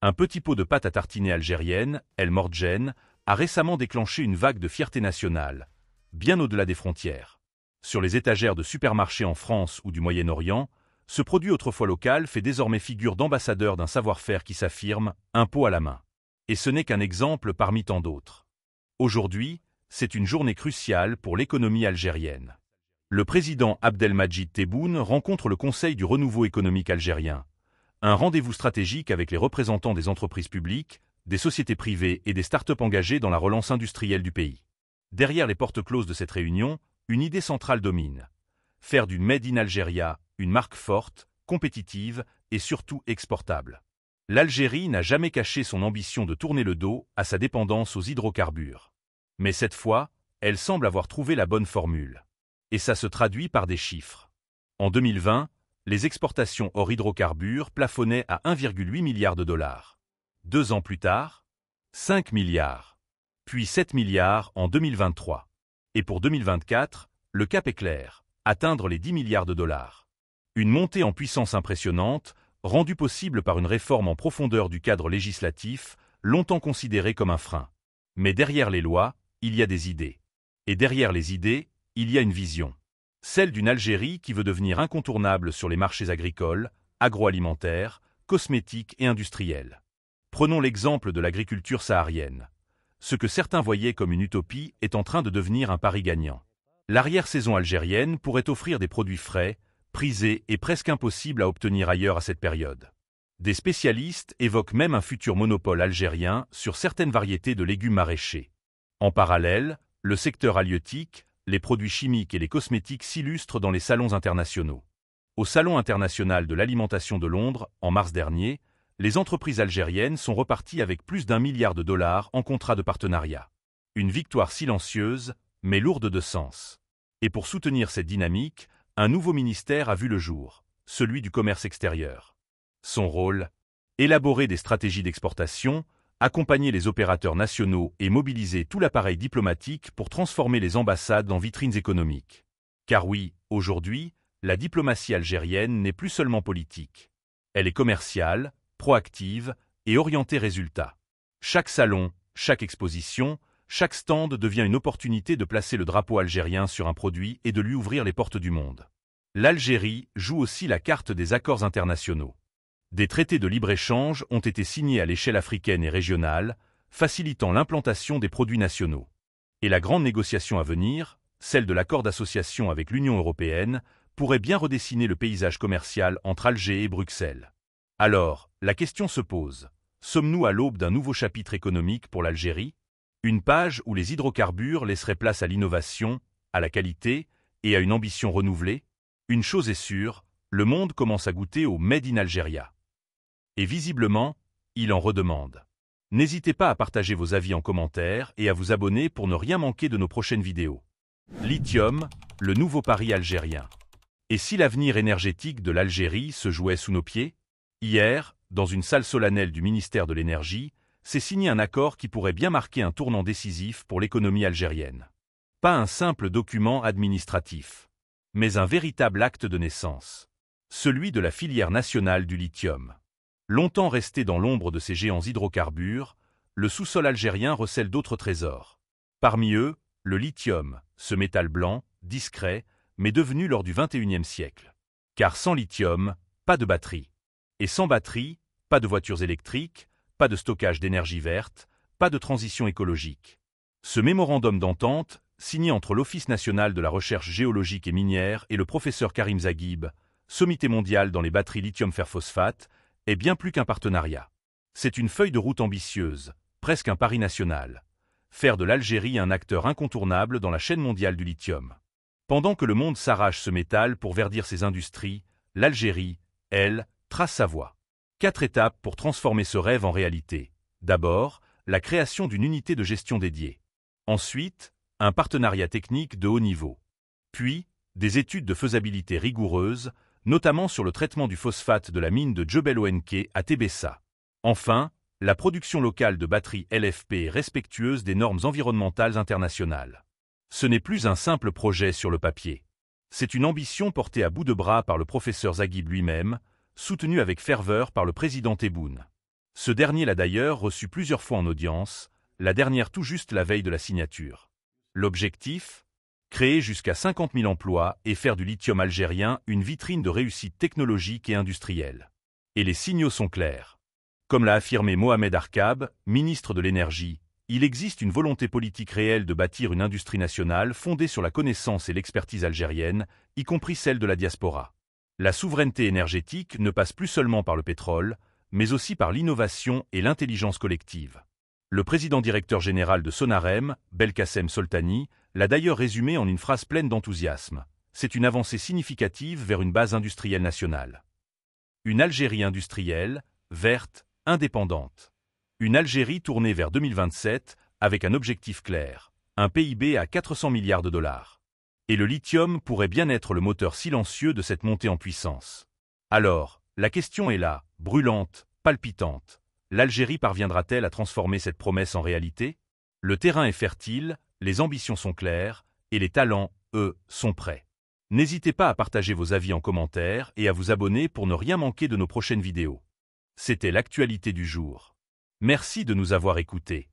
Un petit pot de pâte à tartiner algérienne, El Mordjen, a récemment déclenché une vague de fierté nationale, bien au-delà des frontières. Sur les étagères de supermarchés en France ou du Moyen-Orient, ce produit autrefois local fait désormais figure d'ambassadeur d'un savoir-faire qui s'affirme, un pot à la main. Et ce n'est qu'un exemple parmi tant d'autres. Aujourd'hui, c'est une journée cruciale pour l'économie algérienne. Le président Abdelmadjid Tebboune rencontre le Conseil du renouveau économique algérien, un rendez-vous stratégique avec les représentants des entreprises publiques, des sociétés privées et des start-up engagées dans la relance industrielle du pays. Derrière les portes closes de cette réunion, une idée centrale domine. Faire du Made in Algeria une marque forte, compétitive et surtout exportable. L'Algérie n'a jamais caché son ambition de tourner le dos à sa dépendance aux hydrocarbures. Mais cette fois, elle semble avoir trouvé la bonne formule. Et ça se traduit par des chiffres. En 2020, les exportations hors hydrocarbures plafonnaient à 1,8 milliard de dollars. 2 ans plus tard, 5 milliards, puis 7 milliards en 2023. Et pour 2024, le cap est clair, atteindre les 10 milliards de dollars. Une montée en puissance impressionnante, rendue possible par une réforme en profondeur du cadre législatif, longtemps considéré comme un frein. Mais derrière les lois, il y a des idées. Et derrière les idées, il y a une vision. Celle d'une Algérie qui veut devenir incontournable sur les marchés agricoles, agroalimentaires, cosmétiques et industriels. Prenons l'exemple de l'agriculture saharienne. Ce que certains voyaient comme une utopie est en train de devenir un pari gagnant. L'arrière-saison algérienne pourrait offrir des produits frais, prisés et presque impossibles à obtenir ailleurs à cette période. Des spécialistes évoquent même un futur monopole algérien sur certaines variétés de légumes maraîchers. En parallèle, le secteur halieutique, les produits chimiques et les cosmétiques s'illustrent dans les salons internationaux. Au Salon international de l'alimentation de Londres, en mars dernier, les entreprises algériennes sont reparties avec plus d'1 milliard de dollars en contrats de partenariat. Une victoire silencieuse, mais lourde de sens. Et pour soutenir cette dynamique, un nouveau ministère a vu le jour, celui du commerce extérieur. Son rôle ? Élaborer des stratégies d'exportation, accompagner les opérateurs nationaux et mobiliser tout l'appareil diplomatique pour transformer les ambassades en vitrines économiques. Car oui, aujourd'hui, la diplomatie algérienne n'est plus seulement politique. Elle est commerciale, proactive et orientée résultat. Chaque salon, chaque exposition, chaque stand devient une opportunité de placer le drapeau algérien sur un produit et de lui ouvrir les portes du monde. L'Algérie joue aussi la carte des accords internationaux. Des traités de libre-échange ont été signés à l'échelle africaine et régionale, facilitant l'implantation des produits nationaux. Et la grande négociation à venir, celle de l'accord d'association avec l'Union européenne, pourrait bien redessiner le paysage commercial entre Alger et Bruxelles. Alors, la question se pose. Sommes-nous à l'aube d'un nouveau chapitre économique pour l'Algérie ? Une page où les hydrocarbures laisseraient place à l'innovation, à la qualité et à une ambition renouvelée ? Une chose est sûre, le monde commence à goûter au Made in Algeria. Et visiblement, il en redemande. N'hésitez pas à partager vos avis en commentaire et à vous abonner pour ne rien manquer de nos prochaines vidéos. Lithium, le nouveau pari algérien. Et si l'avenir énergétique de l'Algérie se jouait sous nos pieds ? Hier, dans une salle solennelle du ministère de l'Énergie, s'est signé un accord qui pourrait bien marquer un tournant décisif pour l'économie algérienne. Pas un simple document administratif, mais un véritable acte de naissance. Celui de la filière nationale du lithium. Longtemps resté dans l'ombre de ces géants hydrocarbures, le sous-sol algérien recèle d'autres trésors. Parmi eux, le lithium, ce métal blanc, discret, mais devenu lors du XXIe siècle. Car sans lithium, pas de batterie. Et sans batterie, pas de voitures électriques, pas de stockage d'énergie verte, pas de transition écologique. Ce mémorandum d'entente, signé entre l'Office national de la recherche géologique et minière et le professeur Karim Zaghib, sommité mondial dans les batteries lithium-fer-phosphate, est bien plus qu'un partenariat. C'est une feuille de route ambitieuse, presque un pari national. Faire de l'Algérie un acteur incontournable dans la chaîne mondiale du lithium. Pendant que le monde s'arrache ce métal pour verdir ses industries, l'Algérie, elle, trace sa voie. 4 étapes pour transformer ce rêve en réalité. D'abord, la création d'une unité de gestion dédiée. Ensuite, un partenariat technique de haut niveau. Puis, des études de faisabilité rigoureuses, notamment sur le traitement du phosphate de la mine de Djebel Ouenké à Tébessa. Enfin, la production locale de batteries LFP respectueuses des normes environnementales internationales. Ce n'est plus un simple projet sur le papier. C'est une ambition portée à bout de bras par le professeur Zaghib lui-même, soutenu avec ferveur par le président Tebboune. Ce dernier l'a d'ailleurs reçu plusieurs fois en audience, la dernière tout juste la veille de la signature. L'objectif ? Créer jusqu'à 50 000 emplois et faire du lithium algérien une vitrine de réussite technologique et industrielle. Et les signaux sont clairs. Comme l'a affirmé Mohamed Arkab, ministre de l'Énergie, il existe une volonté politique réelle de bâtir une industrie nationale fondée sur la connaissance et l'expertise algérienne, y compris celle de la diaspora. La souveraineté énergétique ne passe plus seulement par le pétrole, mais aussi par l'innovation et l'intelligence collective. Le président directeur général de Sonarem, Belkacem Soltani, l'a d'ailleurs résumé en une phrase pleine d'enthousiasme. C'est une avancée significative vers une base industrielle nationale. Une Algérie industrielle, verte, indépendante. Une Algérie tournée vers 2027 avec un objectif clair, un PIB à 400 milliards de dollars. Et le lithium pourrait bien être le moteur silencieux de cette montée en puissance. Alors, la question est là, brûlante, palpitante. L'Algérie parviendra-t-elle à transformer cette promesse en réalité ? Le terrain est fertile, les ambitions sont claires, et les talents, eux, sont prêts. N'hésitez pas à partager vos avis en commentaire et à vous abonner pour ne rien manquer de nos prochaines vidéos. C'était l'actualité du jour. Merci de nous avoir écoutés.